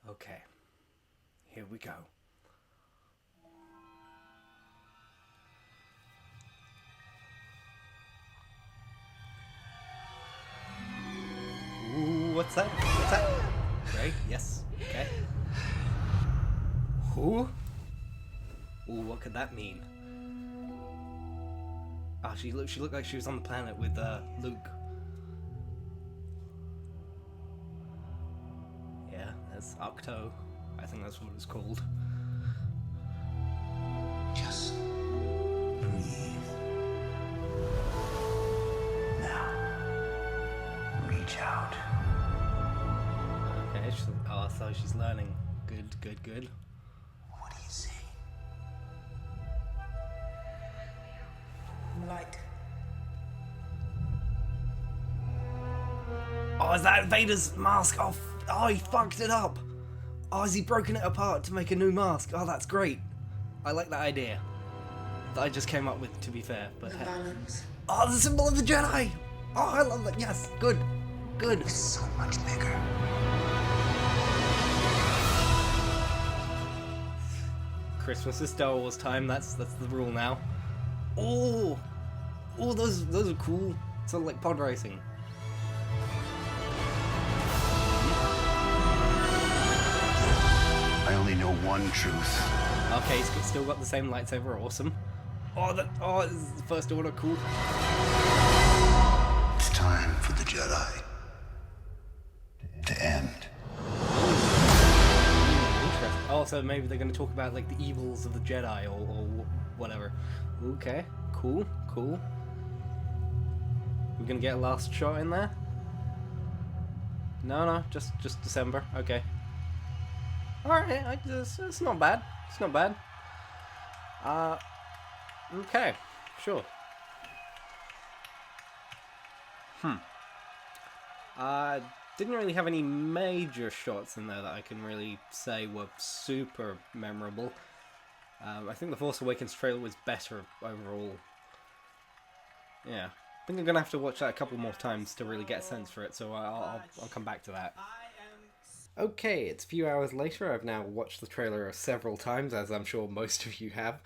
Okay, here we go. Ooh, what's that? What's that? Right? Yes. Okay. Who? Ooh, what could that mean? Ah, she looked like she was on the planet with Luke. Yeah, that's Octo. I think that's what it's called. Just breathe. Now, reach out. Okay, so she's learning. Good, good, good. What do you see? Light. Oh, is that Vader's mask? Oh, he fucked it up. Oh, has he broken it apart to make a new mask? Oh, that's great. I like that idea. That I just came up with, to be fair. But The balance. oh, the symbol of the Jedi. Oh, I love that. Yes, good, good. It's so much bigger. Christmas is Star Wars time. That's the rule now. Oh, those are cool. Sort of like pod racing. I only know one truth. Okay, he's still got the same lightsaber. Awesome. Oh, this is the First Order. Cool. It's time for the Jedi to end. Interesting. Oh, so maybe they're going to talk about like the evils of the Jedi or whatever. Okay, cool. We're going to get a last shot in there? No, just December. Okay. Alright, it's not bad. It's not bad. Okay, sure. Didn't really have any major shots in there that I can really say were super memorable. I think the Force Awakens trailer was better overall. Yeah. I think I'm gonna have to watch that a couple more times to really get a sense for it, so I'll come back to that. Okay, it's a few hours later. I've now watched the trailer several times, as I'm sure most of you have,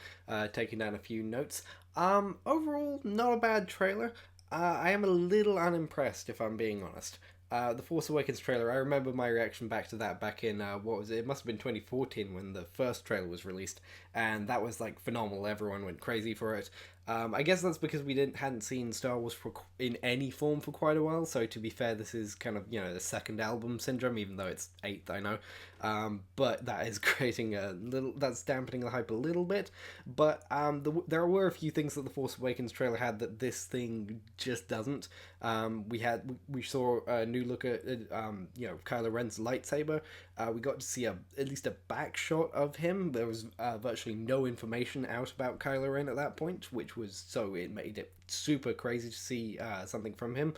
taken down a few notes. Overall, not a bad trailer. I am a little unimpressed, if I'm being honest. The Force Awakens trailer, I remember my reaction back to that back in, what was it? It must have been 2014 when the first trailer was released, and that was, like, phenomenal. Everyone went crazy for it. I guess that's because we hadn't seen Star Wars in any form for quite a while, so to be fair, this is kind of, the second album syndrome, even though it's 8th, I know. But that is creating that's dampening the hype a little bit, but there were a few things that the Force Awakens trailer had that this thing just doesn't. We saw a new look at Kylo Ren's lightsaber. We got to see at least a back shot of him. There was virtually no information out about Kylo Ren at that point, it made it super crazy to see something from him.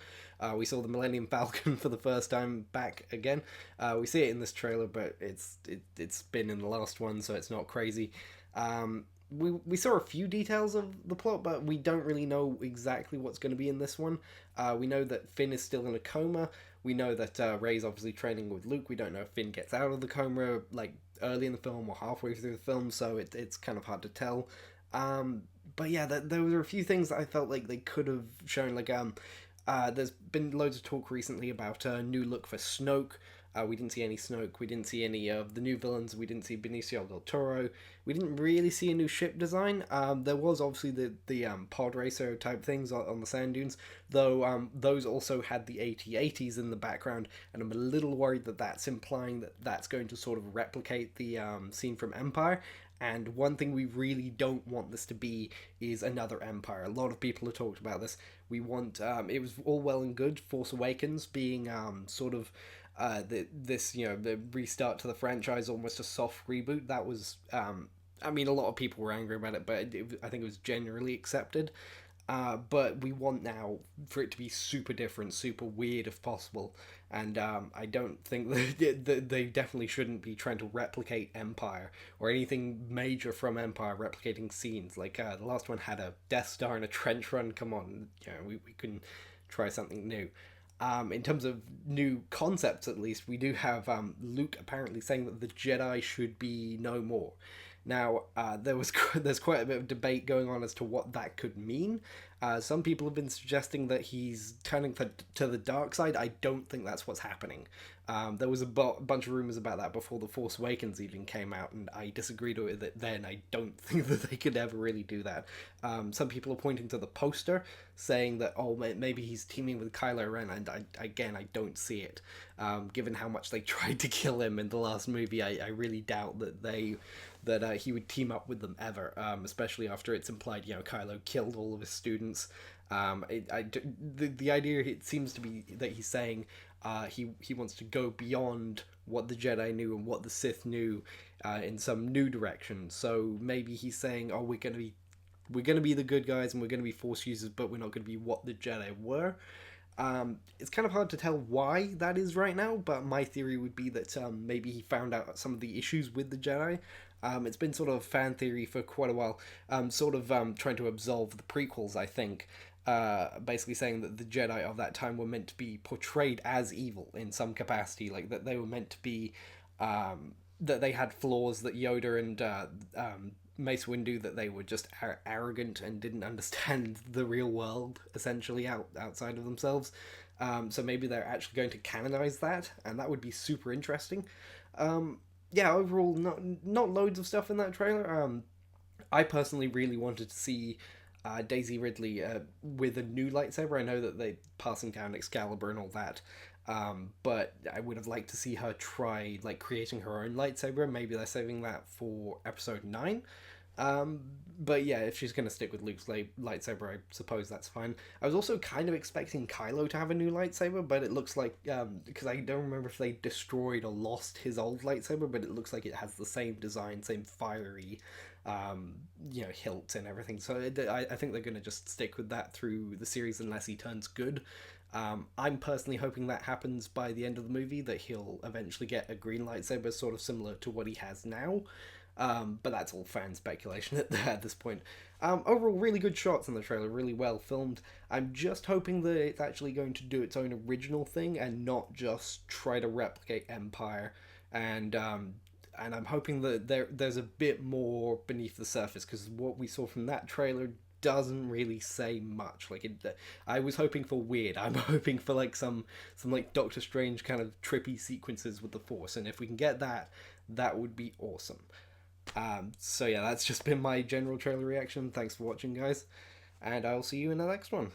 We saw the Millennium Falcon for the first time back again. We see it in this trailer, but it's been in the last one, so it's not crazy. We saw a few details of the plot, but we don't really know exactly what's going to be in this one. We know that Finn is still in a coma. We know that Rey's obviously training with Luke. We don't know if Finn gets out of the coma like early in the film or halfway through the film, so it's kind of hard to tell. But yeah, there were a few things that I felt like they could have shown. There's been loads of talk recently about a new look for Snoke. We didn't see any Snoke. We didn't see any of the new villains. We didn't see Benicio del Toro. We didn't really see a new ship design. There was obviously the pod racer type things on the sand dunes, though those also had the AT-ATs in the background, and I'm a little worried that that's implying that that's going to sort of replicate the scene from Empire. And one thing we really don't want this to be is another Empire. A lot of people have talked about this. We want it was all well and good Force Awakens being the restart to the franchise, almost a soft reboot. That was a lot of people were angry about it, but I think it was generally accepted. But we want now for it to be super different, super weird if possible, and I don't think that they definitely shouldn't be trying to replicate Empire or anything major from Empire, replicating scenes. Like the last one had a Death Star and a trench run. Come on, we can try something new. In terms of new concepts, at least, we do have Luke apparently saying that the Jedi should be no more. Now, there's quite a bit of debate going on as to what that could mean. Some people have been suggesting that he's turning to the dark side. I don't think that's what's happening. There was a bunch of rumors about that before The Force Awakens even came out, and I disagreed with it then. I don't think that they could ever really do that. Some people are pointing to the poster, saying that, oh, maybe he's teaming with Kylo Ren, and I don't see it. Given how much they tried to kill him in the last movie, I really doubt that he would team up with them ever, especially after it's implied, Kylo killed all of his students. The idea, it seems to be that he's saying he wants to go beyond what the Jedi knew and what the Sith knew in some new direction. So maybe he's saying, oh, we're gonna be the good guys and we're gonna be Force users, but we're not gonna be what the Jedi were. It's kind of hard to tell why that is right now, but my theory would be that maybe he found out some of the issues with the Jedi. It's been sort of fan theory for quite a while, trying to absolve the prequels, I think. Basically saying that the Jedi of that time were meant to be portrayed as evil in some capacity, like that they were meant to be, that they had flaws, that Yoda and Mace Windu, that they were just arrogant and didn't understand the real world, essentially, outside of themselves. So maybe they're actually going to canonize that, and that would be super interesting. Yeah, overall, not loads of stuff in that trailer. I personally really wanted to see Daisy Ridley with a new lightsaber. I know that they're passing down Excalibur and all that, but I would have liked to see her try creating her own lightsaber. Maybe they're saving that for episode 9. But yeah, if she's going to stick with Luke's lightsaber, I suppose that's fine. I was also kind of expecting Kylo to have a new lightsaber, but it looks like, because I don't remember if they destroyed or lost his old lightsaber, but it looks like it has the same design, same fiery, hilt and everything. So I think they're going to just stick with that through the series unless he turns good. I'm personally hoping that happens by the end of the movie, that he'll eventually get a green lightsaber, sort of similar to what he has now. But that's all fan speculation at this point. Overall, really good shots in the trailer, really well filmed. I'm just hoping that it's actually going to do its own original thing and not just try to replicate Empire. And I'm hoping that there's a bit more beneath the surface, because what we saw from that trailer doesn't really say much. I was hoping for weird. I'm hoping for some Doctor Strange kind of trippy sequences with the Force, and if we can get that, that would be awesome. So yeah, that's just been my general trailer reaction. Thanks for watching, guys, and I'll see you in the next one.